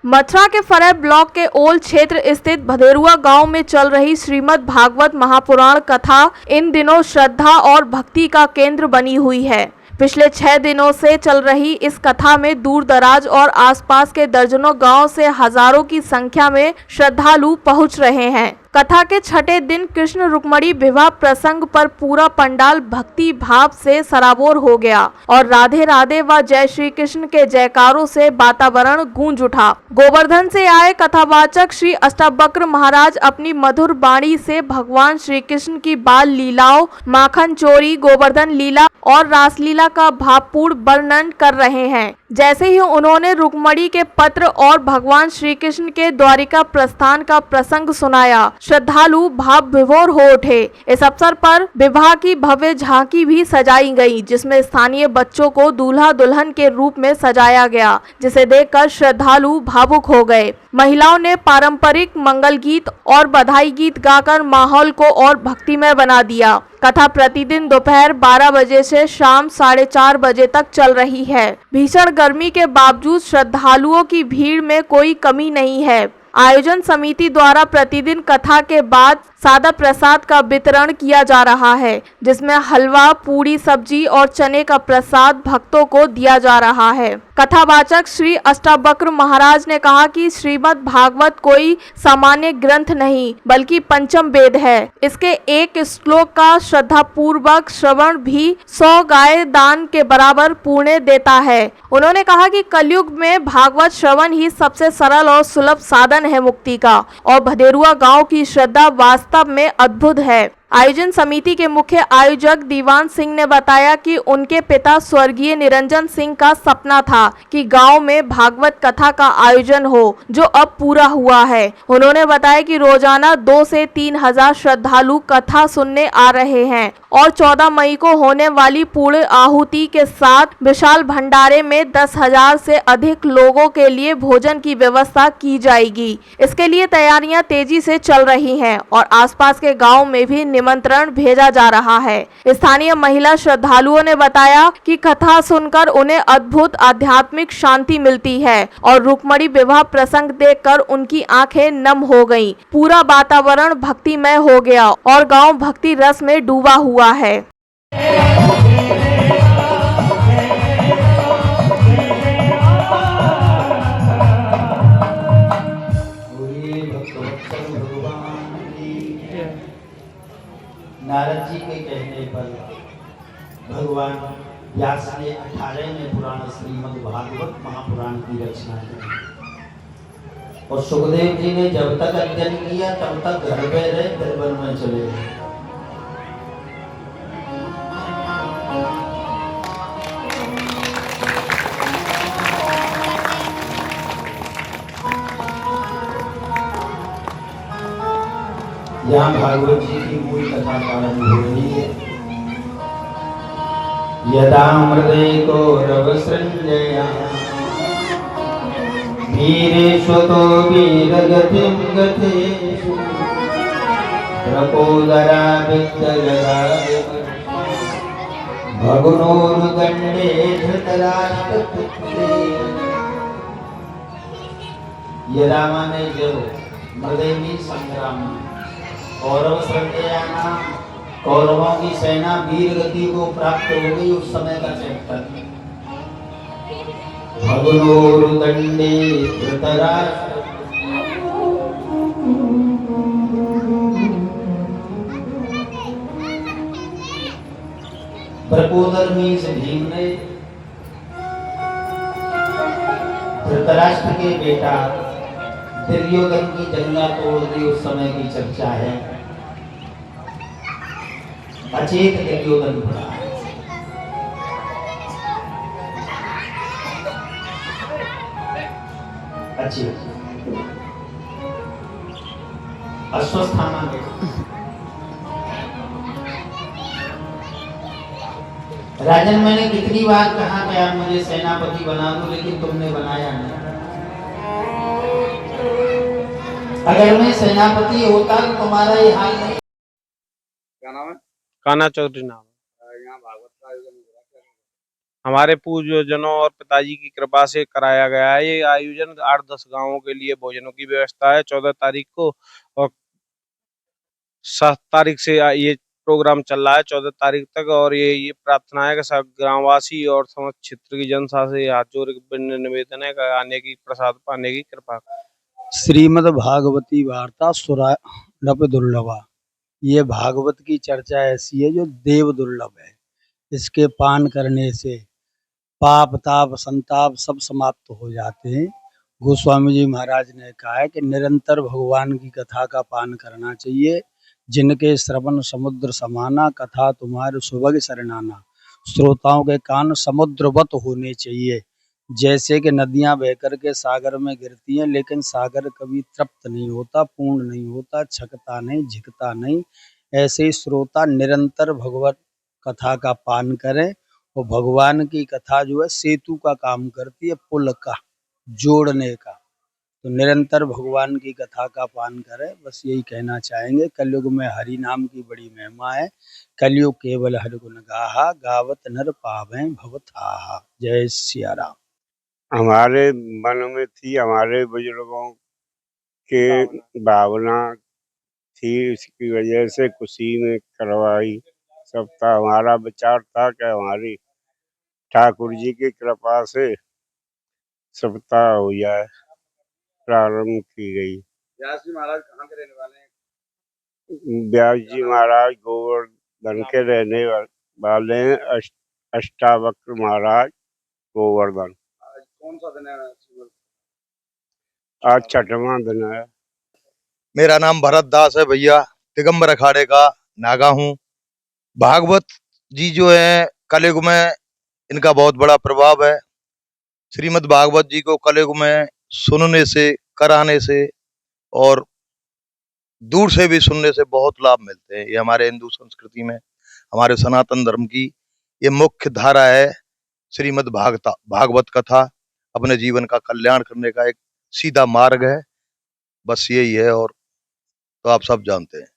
मथुरा के फरह ब्लॉक के ओल क्षेत्र स्थित भदेरुआ गांव में चल रही श्रीमद् भागवत महापुराण कथा इन दिनों श्रद्धा और भक्ति का केंद्र बनी हुई है। पिछले 6 दिनों से चल रही इस कथा में दूर दराज और आसपास के दर्जनों गांव से हजारों की संख्या में श्रद्धालु पहुंच रहे हैं। कथा के छठे दिन कृष्ण रुक्मणी विवाह प्रसंग पर पूरा पंडाल भक्ति भाव से सराबोर हो गया और राधे राधे व जय श्री कृष्ण के जयकारों से वातावरण गूंज उठा। गोवर्धन से आए कथावाचक श्री अष्टावक्र महाराज अपनी मधुर वाणी से भगवान श्री कृष्ण की बाल लीलाओं, माखन चोरी, गोवर्धन लीला और रासलीला का भावपूर्ण वर्णन कर रहे हैं। जैसे ही उन्होंने रुक्मणी के पत्र और भगवान श्री कृष्ण के द्वारिका प्रस्थान का प्रसंग सुनाया, श्रद्धालु भाव विभोर हो उठे। इस अवसर पर विवाह की भव्य झांकी भी सजाई गई, जिसमें स्थानीय बच्चों को दूल्हा दुल्हन के रूप में सजाया गया, जिसे देखकर श्रद्धालु भावुक हो गए। महिलाओं ने पारंपरिक मंगल गीत और बधाई गीत गाकर माहौल को और भक्तिमय बना दिया। कथा प्रतिदिन दोपहर 12 बजे से शाम 4:30 बजे तक चल रही है। भीषण गर्मी के बावजूद श्रद्धालुओं की भीड़ में कोई कमी नहीं है। आयोजन समिति द्वारा प्रतिदिन कथा के बाद सादा प्रसाद का वितरण किया जा रहा है, जिसमें हलवा, पूरी, सब्जी और चने का प्रसाद भक्तों को दिया जा रहा है। कथावाचक श्री अष्टावक्र महाराज ने कहा कि श्रीमद् भागवत कोई सामान्य ग्रंथ नहीं बल्कि पंचम वेद है। इसके एक श्लोक का श्रद्धापूर्वक श्रवण भी 100 गाय दान के बराबर पुण्य देता है। उन्होंने कहा कि कलयुग में भागवत श्रवण ही सबसे सरल और सुलभ साधन है मुक्ति का, और भदेरुआ गांव की श्रद्धा वास्तव में अद्भुत है। आयोजन समिति के मुख्य आयोजक दीवान सिंह ने बताया कि उनके पिता स्वर्गीय निरंजन सिंह का सपना था कि गांव में भागवत कथा का आयोजन हो, जो अब पूरा हुआ है। उन्होंने बताया कि रोजाना 2 से 3 हजार श्रद्धालु कथा सुनने आ रहे हैं और 14 मई को होने वाली पूर्ण आहुति के साथ विशाल भंडारे में 10,000 से अधिक लोगों के लिए भोजन की व्यवस्था की जाएगी। इसके लिए तैयारियां तेजी से चल रही हैं और आसपास के गाँव में भी निमंत्रण भेजा जा रहा है। स्थानीय महिला श्रद्धालुओं ने बताया कि कथा सुनकर उन्हें अद्भुत आध्यात्मिक शांति मिलती है और रुक्मणी विवाह प्रसंग देखकर उनकी आंखें नम हो गईं। पूरा वातावरण भक्तिमय हो गया और गांव भक्ति रस में डूबा हुआ है। नारद जी के कहने पर भगवान व्यास ने 18वें पुराण श्रीमद् भागवत महापुराण की रचना की और सुखदेव जी ने जब तक अध्ययन किया तब तक घर में रहे, फिर वन में चले गए। यहाँ भागवत जी की मूल कथा प्रारंभ हो रही है। यदा मृदे कौरव संजया वीरेश्वतो वीरगतिं गतेषु प्रकोदरा विद्यलगा भगुनोर्दण्डे धृतराष्ट्रपुत्रे। यदा माने जब, मृदे में संग्राम, कौरव संजया नाम कौरवों की सेना वीर गति को प्राप्त हो गई, उस समय का चैप्टर। भगुनोर्दण्डे धृतराष्ट्र, प्रकोदर में से भीम ने धृतराष्ट्र के बेटा दुर्योधन की जंगा तोड़ दी, उस समय की चर्चा है। अचेत दुर्योधन पड़ा, अचेत अश्वस्थामा के राजन, मैंने कितनी बार कहा कि आप मुझे सेनापति बना दो, लेकिन तुमने बनाया नहीं। अगर मैं सेनापति होता तो तुम्हारा ये हाल नहीं। क्या नाम है? कान्हा चौधरी नाम है। यहाँ भागवत का आयोजन हो रहा है। हमारे पूर्वजों और पिताजी की कृपा से कराया गया है। ये आयोजन 8-10 गांवों के लिए भोजनों की व्यवस्था है 14 तारीख को, और 7 तारीख से ये प्रोग्राम चल रहा है 14 तारीख तक। और ये प्रार्थना है कि सब ग्रामवासी और समस्त क्षेत्र की जनता से हाथ जोड़ के निवेदन है कि आने की प्रसाद पाने की कृपा। श्रीमद् भागवती वार्ता सुरानप दुर्लभा। ये भागवत की चर्चा ऐसी है जो देव दुर्लभ है। इसके पान करने से पाप ताप संताप सब समाप्त हो जाते हैं। गोस्वामी जी महाराज ने कहा है कि निरंतर भगवान की कथा का पान करना चाहिए। जिनके श्रवण समुद्र समाना, कथा तुम्हारे सुभग सरनाना। श्रोताओं के कान समुद्रवत होने चाहिए। जैसे कि नदियां बहकर के सागर में गिरती हैं, लेकिन सागर कभी तृप्त नहीं होता, पूर्ण नहीं होता, छकता नहीं, झिकता नहीं। ऐसे ही श्रोता निरंतर भगवत कथा का पान करें। और भगवान की कथा जो है सेतु का काम करती है, पुल का, जोड़ने का। तो निरंतर भगवान की कथा का पान करें, बस यही कहना चाहेंगे। कलयुग में हरि नाम की बड़ी महिमा है। कलयुग केवल हरि गुण गाहा, गावत नर पावें भवथाहा। जय सिया राम। हमारे मन में थी, हमारे बुजुर्गों के भावना थी, इसकी वजह से खुशी में करवाई। सबका हमारा विचार था कि हमारी ठाकुर जी की कृपा से सबका हो जाए। प्रारंभ की गई। व्यास जी महाराज कहाँ के रहने वाले हैं? व्यास जी महाराज गोवर्धन के रहने वाले हैं। अष्टावक्र महाराज गोवर्धन। आज कौन सा दिन है? आज 6वां दिन है। मेरा नाम भरत दास है भैया, दिगंबर अखाड़े का नागा हूँ। भागवत जी जो है कलयुग में इनका बहुत बड़ा प्रभाव है। श्रीमद् भागवत जी को कलयुग में सुनने से, कराने से और दूर से भी सुनने से बहुत लाभ मिलते हैं। ये हमारे हिंदू संस्कृति में, हमारे सनातन धर्म की ये मुख्य धारा है। श्रीमद् भागवत कथा अपने जीवन का कल्याण करने का एक सीधा मार्ग है। बस यही है, और तो आप सब जानते हैं।